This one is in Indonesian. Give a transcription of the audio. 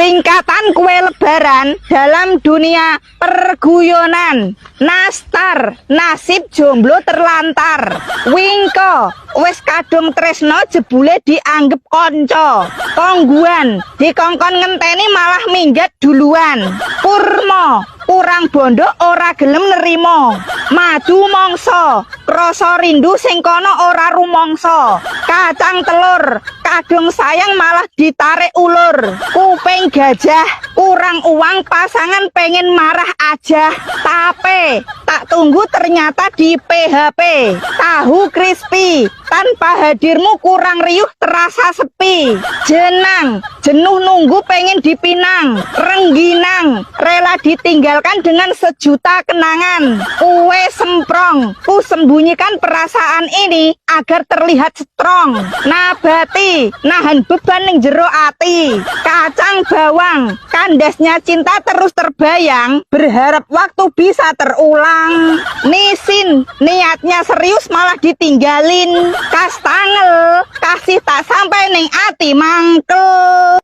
Singkatan kue lebaran dalam dunia perguyonan. Nastar, nasib jomblo terlantar. Wingko, wes kadung tresno jebule dianggep konco. Kongguan, dikongkon ngenteni malah minggat duluan. Purmo, kurang bondo ora gelem nerimo. Madu mongso, krasa rindu sing kono ora rumongso. Kacang telur, kadung sayang malah ditarik ulur. Kuping gajah, kurang uang pasangan pengen marah aja. Tape, tak tunggu ternyata di PHP. Tahu crispy, tanpa hadirmu kurang riuh terasa sepi. Jenang, jenuh nunggu pengen dipinang. Rengginang, rela ditinggalkan dengan sejuta kenangan. Kue semprong, ku sembunyikan perasaan ini agar terlihat strong. Nabati, nahan beban ning jero ati. Kacang bawang, kandasnya cinta terus terbayang. Berharap waktu bisa terulang. Nisin, niatnya serius malah ditinggalin. Kastangel, kasih tak sampai ning ati mangkel.